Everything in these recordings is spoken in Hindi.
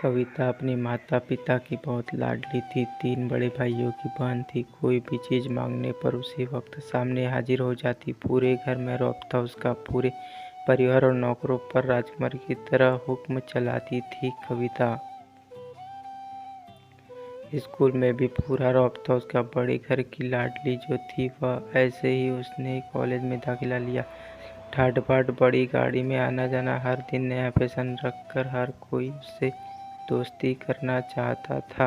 कविता अपने माता पिता की बहुत लाडली थी। 3 बड़े भाइयों की बहन थी। कोई भी चीज़ मांगने पर उसी वक्त सामने हाजिर हो जाती। पूरे घर में रौब था उसका। पूरे परिवार और नौकरों पर राजकुमारी की तरह हुक्म चलाती थी कविता। स्कूल में भी पूरा रौब था उसका। बड़े घर की लाडली जो थी वह। ऐसे ही उसने कॉलेज में दाखिला लिया। ठाट बाट बड़ी गाड़ी में आना जाना, हर दिन नया फैशन रखकर हर कोई उससे दोस्ती करना चाहता था।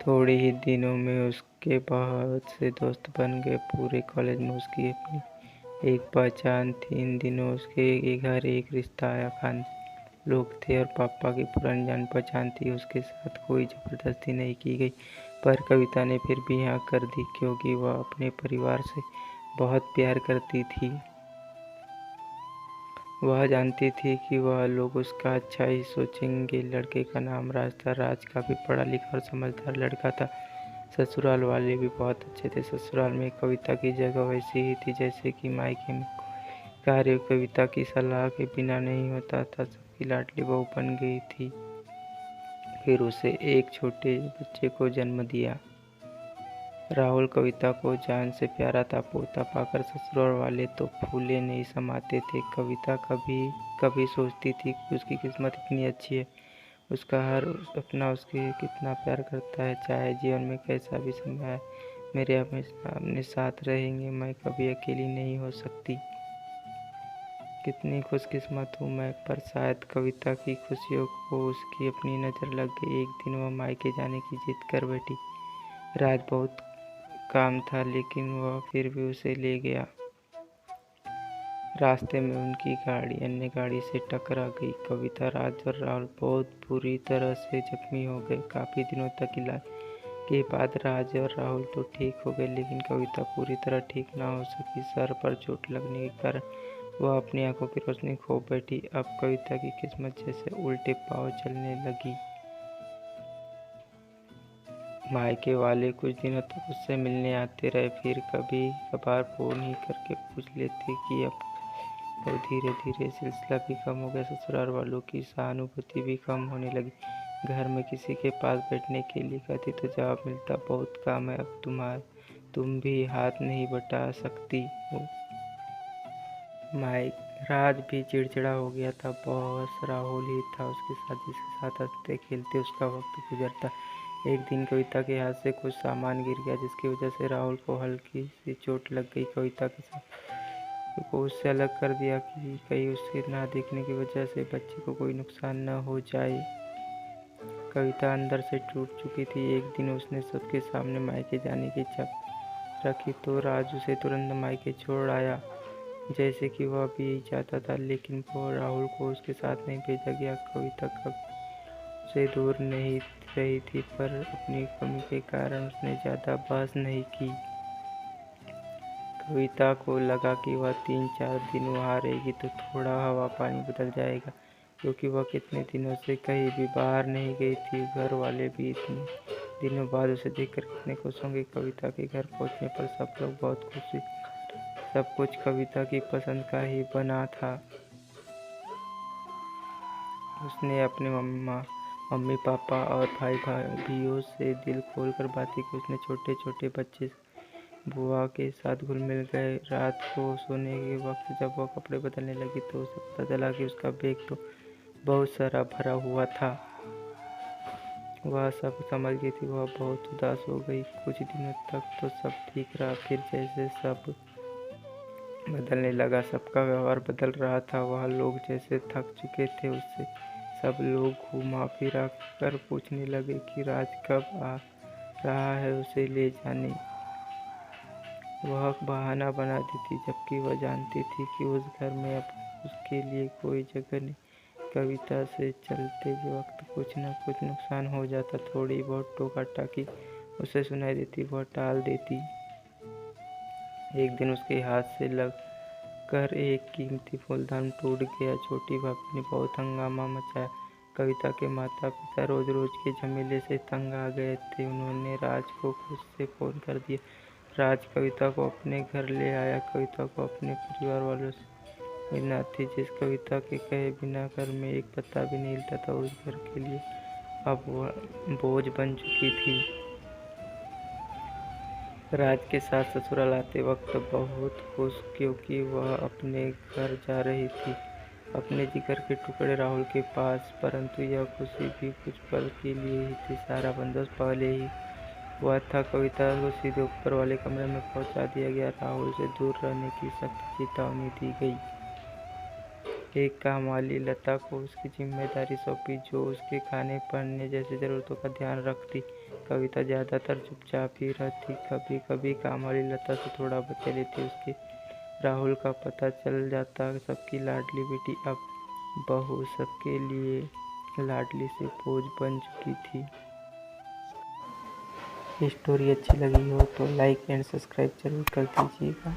थोड़े ही दिनों में उसके बहुत से दोस्त बन गए। पूरे कॉलेज में उसकी अपनी एक पहचान थी। इन दिनों उसके घर एक रिश्ता आया। खान लोग थे और पापा की पुरानी जान पहचान थी। उसके साथ कोई ज़बरदस्ती नहीं की गई, पर कविता ने फिर भी हाँ कर दी, क्योंकि वह अपने परिवार से बहुत प्यार करती थी। वह जानती थी कि वह लोग उसका अच्छा ही सोचेंगे। लड़के का नाम राज था। राज काफ़ी पढ़ा लिखा और समझदार लड़का था। ससुराल वाले भी बहुत अच्छे थे। ससुराल में कविता की जगह वैसी ही थी जैसे कि मायके में कार्य कविता की सलाह के बिना नहीं होता था। सबकी लाडली बहू बन गई थी। फिर उसे एक छोटे बच्चे को जन्म दिया। राहुल कविता को जान से प्यारा था। पोता पाकर ससुराल वाले तो फूले नहीं समाते थे। कविता कभी कभी सोचती थी कि उसकी किस्मत इतनी अच्छी है। उसका हर अपना उसके कितना प्यार करता है। चाहे जीवन में कैसा भी समय आए, मेरे हमेशा अपने साथ रहेंगे। मैं कभी अकेली नहीं हो सकती। कितनी खुशकिस्मत हूँ मैं। पर शायद कविता की खुशियों को उसकी अपनी नज़र लग गई। एक दिन वह मायके जाने की जिद कर बैठी। राज बहुत काम था, लेकिन वह फिर भी उसे ले गया। रास्ते में उनकी गाड़ी अन्य गाड़ी से टकरा गई। कविता, राज और राहुल बहुत बुरी तरह से जख्मी हो गए। काफ़ी दिनों तक इलाज के बाद राज और राहुल तो ठीक हो गए, लेकिन कविता पूरी तरह ठीक ना हो सकी। सर पर चोट लगने के कारण वह अपनी आंखों की रोशनी खो बैठी। अब कविता की किस्मत जैसे उल्टे पांव चलने लगी। मायके वाले कुछ दिनों तक उससे मिलने आते रहे, फिर कभी कभार फोन ही करके पूछ लेते कि अब। और धीरे धीरे सिलसिला भी कम हो गया। ससुराल वालों की सहानुभूति भी कम होने लगी। घर में किसी के पास बैठने के लिए कहती तो जवाब मिलता, बहुत काम है, अब तुम भी हाथ नहीं बटा सकती हो। माइक राज भी चिड़चिड़ा हो गया था। बॉस राहुल ही था उसके साथ, जिसके साथ हंसते खेलते उसका वक्त गुजरता। एक दिन कविता के हाथ से कुछ सामान गिर गया, जिसकी वजह से राहुल को हल्की सी चोट लग गई। कविता के साथ को उससे अलग कर दिया कि कहीं उसके ना देखने की वजह से बच्चे को कोई नुकसान न हो जाए। कविता अंदर से टूट चुकी थी। एक दिन उसने सबके सामने मायके जाने की इच्छा रखी तो राज उसे तुरंत मायके छोड़ आया, जैसे कि वह भी यही चाहता था। लेकिन वो राहुल को उसके साथ नहीं भेजा गया। कविता कब से दूर नहीं रही थी, पर अपनी कमी के कारण उसने ज़्यादा बहस नहीं की। कविता को लगा कि वह 3-4 दिन वहाँ रहेगी तो थोड़ा हवा पानी बदल जाएगा, क्योंकि वह कितने दिनों से कहीं भी बाहर नहीं गई थी। घर वाले भी इतने दिनों बाद उसे देखकर कितने खुश होंगे। कविता के घर पहुँचने पर सब लोग बहुत खुशी। सब कुछ कविता की पसंद का ही बना था। उसने अपने मम्मी पापा और भाई भाइयों से दिल खोलकर बातें की। उसने छोटे छोटे बच्चे बुआ के साथ घुल मिल गए। रात को सोने के वक्त जब वह कपड़े बदलने लगी तो उसे पता चला कि उसका बैग तो बहुत सारा भरा हुआ था। वह सब समझ गई थी। वह बहुत उदास हो गई। कुछ दिनों तक तो सब ठीक रहा, फिर जैसे सब बदलने लगा। सबका व्यवहार बदल रहा था। वह लोग जैसे थक चुके थे उससे। सब लोग घुमा फिरा कर पूछने लगे कि राज कब आ रहा है उसे ले जाने। वह बहाना बना देती, जबकि वह जानती थी कि उस घर में अब उसके लिए कोई जगह नहीं। कविता से चलते वक्त कुछ न कुछ नुकसान हो जाता। थोड़ी बहुत टोका टाकी उसे सुनाई देती, वह टाल देती। एक दिन उसके हाथ से लग कर एक कीमती फूलदान टूट गया। छोटी भाभी ने बहुत हंगामा मचाया। कविता के माता पिता रोज रोज के झमेले से तंग आ गए थे। उन्होंने राज को खुद से फोन कर दिया। राज कविता को अपने घर ले आया। कविता को अपने परिवार वालों से मीना थी जिस कविता के कहे बिना घर में एक पत्ता भी नहीं हिलता था, उस घर के लिए अब वह बोझ बन चुकी थी। राज के साथ ससुराल आते वक्त बहुत खुश, क्योंकि वह अपने घर जा रही थी, अपने जिगर के टुकड़े राहुल के पास। परंतु यह खुशी भी कुछ पल के लिए ही थी। सारा बंदोबस्त पहले ही हुआ था। कविता को सीधे ऊपर वाले कमरे में पहुंचा दिया गया। राहुल से दूर रहने की सख्त चेतावनी दी गई। एक कामवाली लता को उसकी जिम्मेदारी सौंपी, जो उसके खाने पहनने जैसी जरूरतों का ध्यान रखती। कविता ज्यादातर चुपचाप ही रहती। कभी कभी कामवाली लता से थोड़ा बचा लेती। उसके राहुल का पता चल जाता। सबकी लाडली बेटी अब बहू सबके लिए लाडली से बोझ बन चुकी थी। स्टोरी अच्छी लगी हो तो लाइक एंड सब्सक्राइब जरूर कर दीजिएगा।